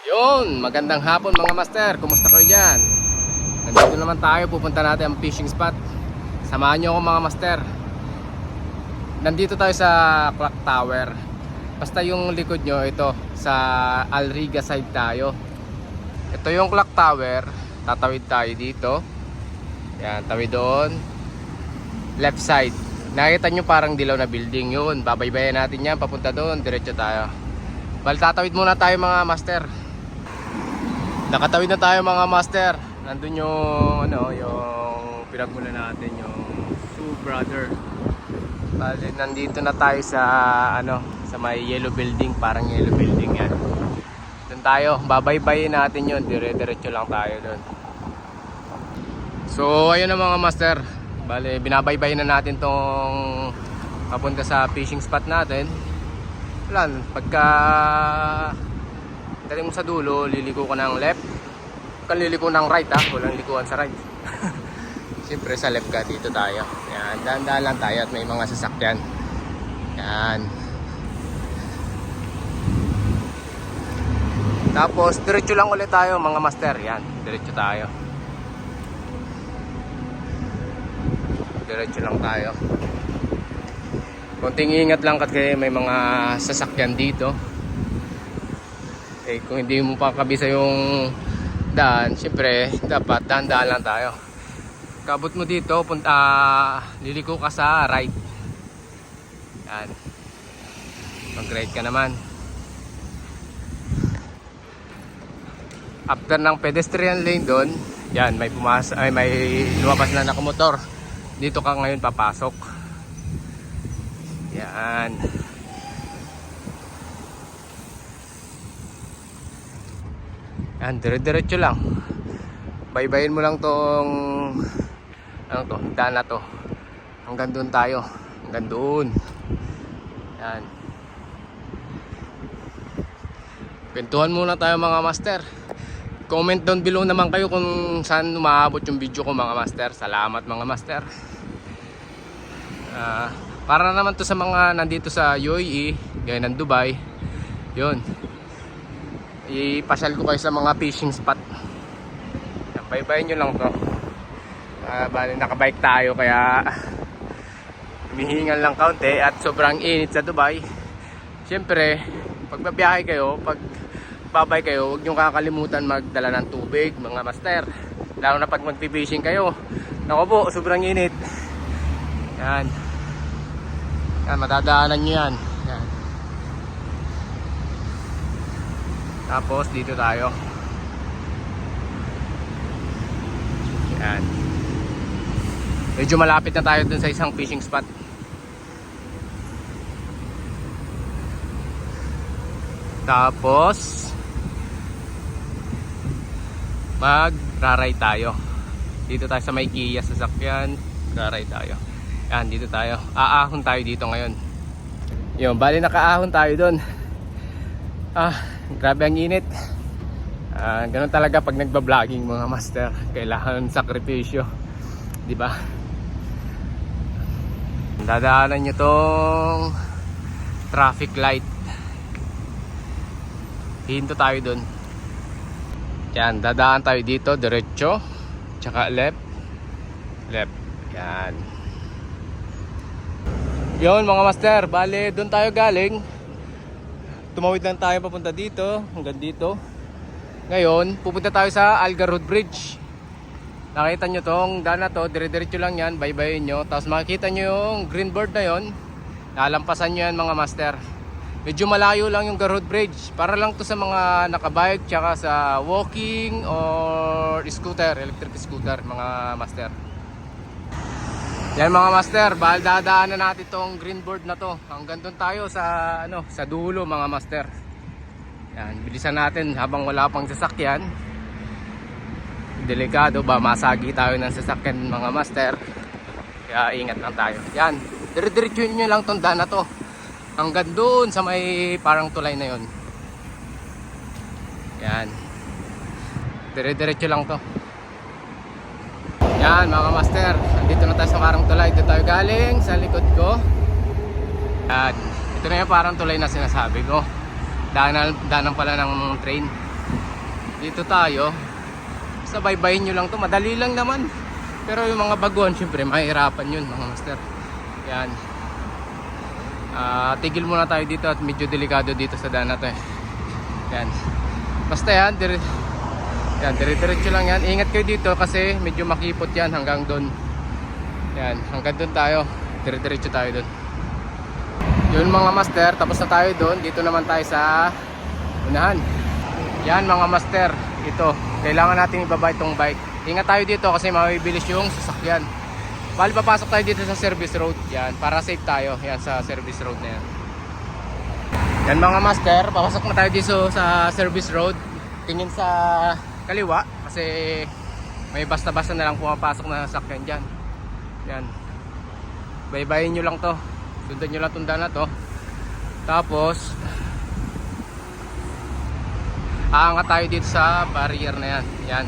Yun, magandang hapon mga master. Kumusta kayo dyan? Nandito naman tayo, pupunta natin ang fishing spot. Samahan nyo ako mga master. Nandito tayo sa clock tower. Basta yung likod nyo, ito sa Alriga side tayo. Ito yung clock tower. Tatawid tayo dito. Yan, tawid doon. Left side. Nakita nyo parang dilaw na building yun. Babaybayan natin yan, papunta doon. Diretso tayo. Bali, tatawid muna tayo mga master. Nakatawid na tayo mga master. Nandun yung yung pinagmula natin, yung Two Brother. Bali, nandito na tayo sa sa may yellow building, parang yellow building yan. Doon tayo, babaybayin natin yun. Dire-diretso lang tayo doon. So, ayun na mga master. Bali, binabaybayin na natin tong papunta sa fishing spot natin. Wala, pagka dating mo sa dulo, liliko ka ng left. Huwag liliko ng right ha, walang likuan sa right. Siyempre sa left ka, dito tayo. Yan, dahan-dahan lang tayo at may mga sasakyan. Yan. Tapos diretso lang ulit tayo mga master. Yan, diretso tayo. Diretso lang tayo. Konting ingat lang kasi may mga sasakyan dito. Eh, kung hindi mo pa kabisa yung daan, syempre dapat dahan-dahan lang tayo. Kabot mo dito, liliko ka sa right. Yan. Mag-right ka naman. After ng pedestrian lane doon, yan, may lumabas na nakamotor. Dito ka ngayon papasok. Yan. Yan, dire-diretso lang. Baybayin mo lang tong daan na to. Hanggang doon tayo. Hanggang doon. Yan. Kwentuhan muna tayo mga master. Comment down below naman kayo kung saan umaabot yung video ko mga master. Salamat mga master. Para naman to sa mga nandito sa UAE, gaya ng Dubai. Yun. Ipasyal ko kayo sa mga fishing spot. Baybayin nyo lang to. Bali nakabike tayo kaya humihingal lang kaunti at sobrang init sa Dubai. Siyempre, pag babiyahe kayo, pag babay kayo, huwag nyo kakalimutan magdala ng tubig mga master. Lalo na pag magpipishing kayo. Naku po, sobrang init. Yan. Yan, matadaanan nyo yan. Yan. Tapos dito tayo. Yan. Medyo malapit na tayo dun sa isang fishing spot. Tapos magraray tayo. Dito tayo sa may Kia sasakyan. Raray tayo. Yan, dito tayo. Aahon tayo dito ngayon. Yun, bali nakaahon tayo dun. Grabe ang init. Ganun talaga pag nagba-vlogging mga master. Kailangan sakripisyo, di ba? Dadaanan nyo tong traffic light. Hinto tayo dun. Yan, dadaan tayo dito diretso, tsaka left. Left. Yan. Yun mga master, bali dun tayo galing. Tumawid lang tayo papunta dito, hanggang dito. Ngayon, pupunta tayo sa Alga Road Bridge. Nakita nyo tong daan na to, dire-diretso lang yan, baybayin nyo. Tapos makikita nyo yung green board na yon. Nalampasan nyo yan mga master. Medyo malayo lang yung Road Bridge. Para lang to sa mga nakabike, tsaka sa walking or scooter, electric scooter mga master. Yan mga master, bahal dadaanan natin tong green board na to. Hanggang doon tayo sa sa dulo mga master. Yan, bilisan natin habang wala pang sasakyan. Delikado ba masagi tayo ng sasakyan mga master. Kaya ingat lang tayo. Yan, dire-diretso nyo lang tong daan na to. Hanggang doon sa may parang tulay na yon. Yan. Dire-diretso lang to. Yan mga master, nandito na tayo sa parang tulay. Dito tayo galing sa likod ko. Yan. Ito na yung parang tulay na sinasabi ko. Daanan pala ng train. Dito tayo. Basta baybayin nyo lang to. Madali lang naman. Pero yung mga baguhan, syempre, mahirapan yun mga master. Yan. Tigil muna tayo dito at medyo delikado dito sa daan na to eh. Yan. Basta yan, dire-diretso lang yan. Ingat kayo dito kasi medyo makipot yan hanggang doon. Yan, hanggang doon tayo. Dire-diretso tayo doon. Yun mga master, tapos na tayo doon. Dito naman tayo sa unahan. Yan mga master, ito. Kailangan natin ibaba itong bike. Ingat tayo dito kasi mabibilis yung sasakyan. Bali papasok tayo dito sa service road. Yan, para safe tayo. Yan sa service road na yan. Yan mga master, papasok na tayo dito sa service road. Tingin sa kaliwa kasi may basta-basta na lang pumapasok na sasakyan dyan. Yan. Baybayin nyo lang to. Sundan nyo lang itong daan na to. Tapos aangat tayo dito sa barrier na yan. Yan.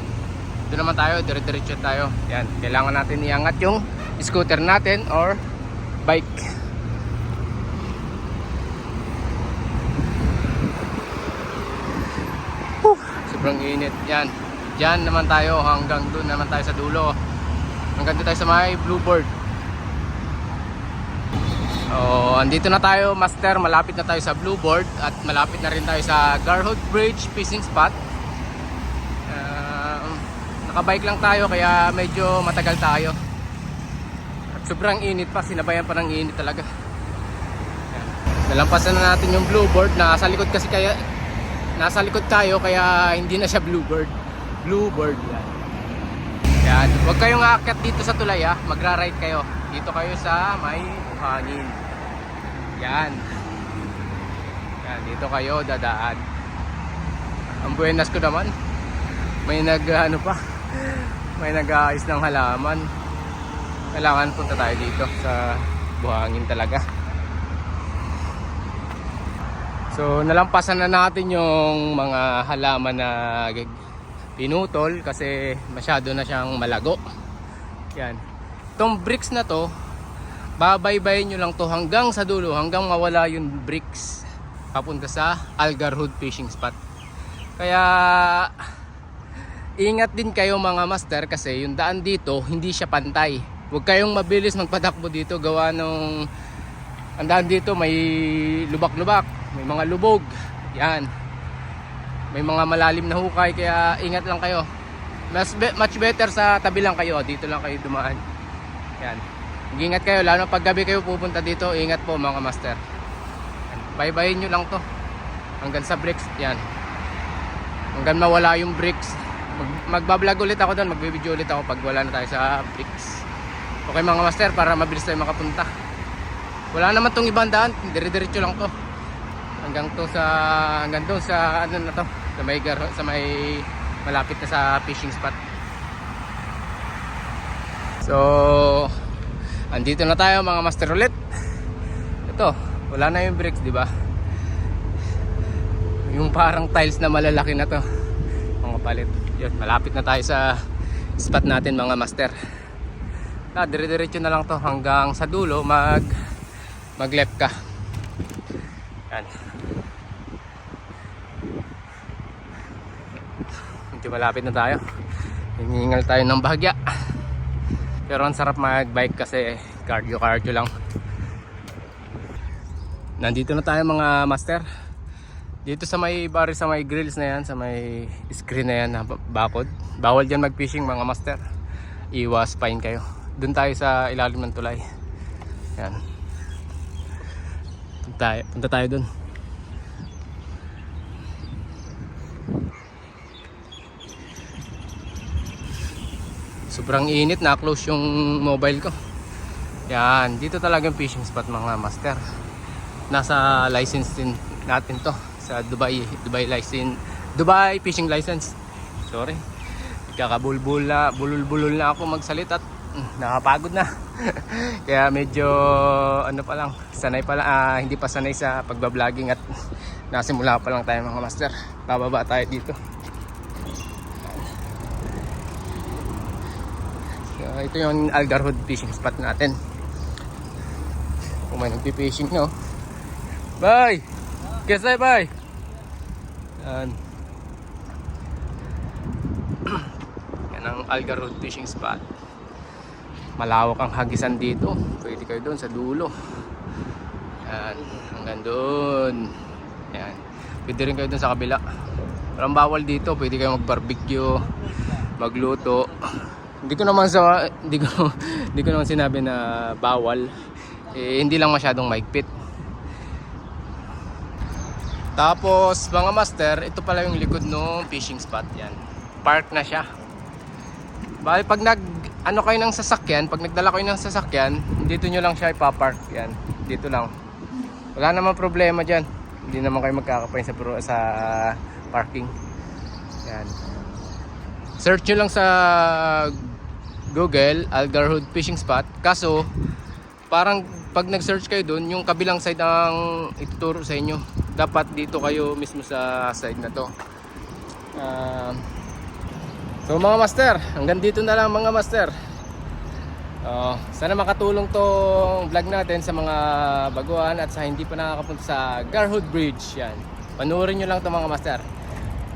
Doon naman tayo, dire-diretso tayo. Yan. Kailangan natin iangat yung scooter natin or bike. Sobrang init. Yan. Diyan naman tayo hanggang doon naman tayo sa dulo. Hanggang doon tayo sa may blueboard. Andito na tayo master. Malapit na tayo sa blueboard. At malapit na rin tayo sa Garhood Bridge fishing spot. Nakabike lang tayo kaya medyo matagal tayo. At sobrang init pa. Sinabayan pa ng init talaga. Yan. Nalampasan na natin yung blueboard. Nasa likod kasi kaya nasa likod tayo kaya hindi na siya bluebird. Bluebird yan. Yan. Huwag kayong aakyat dito sa tulay ha. Magra-ride kayo. Dito kayo sa may buhangin. Yan. Yan. Dito kayo dadaan. Ang buenas ko naman. May ano pa. May nag-aayos ng halaman. Kailangan punta tayo dito sa buhangin talaga. So nalampasan na natin yung mga halaman na pinutol kasi masyado na siyang malago. Yan. Itong bricks na to, babaybayin nyo lang to hanggang sa dulo, hanggang mawala yung bricks papunta sa Algarhood fishing spot. Kaya ingat din kayo mga master kasi yung daan dito hindi siya pantay. Huwag kayong mabilis magpatakbo dito gawa nung ang daan dito may lubak-lubak. May mga lubog. Yan. May mga malalim na hukay kaya ingat lang kayo. Much better sa tabi lang kayo. Dito lang kayo dumaan. Yan. Ingat kayo lalo pag gabi kayo pupunta dito. Ingat po mga master. Baybayin nyo lang to. Hanggang sa bricks. Yan. Hanggang mawala yung bricks. Magbablog ulit ako doon. Magbibideo ulit ako pag wala na tayo sa bricks. Okay mga master para mabilis tayo makapunta. Wala naman tong ibang daan. Dire-diretso lang to. Hanggang doon sa ano na to, sa may malapit na sa fishing spot. So andito na tayo mga master ulit. Ito, wala na yung brakes, di ba? Yung parang tiles na malalaki na to. Mga palit. Yun, malapit na tayo sa spot natin mga master. Dire-diretso na lang to hanggang sa dulo mag left ka. Yan. Medyo malapit na tayo. Hiningal tayo ng bahagya. Pero ang sarap mag-bike kasi cardio lang. Nandito na tayo mga master. Dito sa may bar, sa may grills na yan, sa may screen na yan na bakod. Bawal dyan mag-fishing mga master. Iwas, fine kayo. Doon tayo sa ilalim ng tulay. Yan. Punta tayo doon. Sobrang init, na-close yung mobile ko. Yan, dito talaga yung fishing spot mga master. Nasa license din natin to sa Dubai fishing license. Sorry. Kakabulbul na, bulul na ako magsalita at nakapagod na. Kaya medyo ano pa lang, sanay pa lang, hindi pa sanay sa pagba-vlogging at nasimula pa lang tayo mga master. Bababa tayo dito. Ito yung Algarhood fishing spot natin. Kung may nagpi-fishing no. Bye! Kesay bye! Yan. ng Algar Road Fishing Spot. Malawak ang hagisan dito. Pwede kayo doon sa dulo. Yan, hanggang doon. Yan. Pwede rin kayo doon sa kabila. Walang bawal dito. Pwede kayo mag-barbecue, magluto. Hindi ko naman sinabi na bawal. Hindi lang masyadong maigpit. Tapos mga master, ito pala yung likod ng fishing spot. Yan. Park na siya. Bali pag kayo ng sasakyan, pag nagdala kayo ng sasakyan, dito nyo lang siya ipapark. Yan. Dito lang. Wala naman problema dyan. Hindi naman kayo magkakapain sa parking. Yan. Search nyo lang sa Google, Algar Road Fishing Spot. Kaso, parang pag nag-search kayo doon, yung kabilang side ang ituturo sa inyo. Dapat dito kayo mismo sa side na to. So mga master, hanggang dito na lang mga master. Sana makatulong tong vlog natin sa mga baguhan at sa hindi pa nakakapunta sa Garhood Bridge. Yan. Panoorin nyo lang to mga master.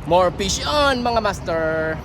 More fish on mga master.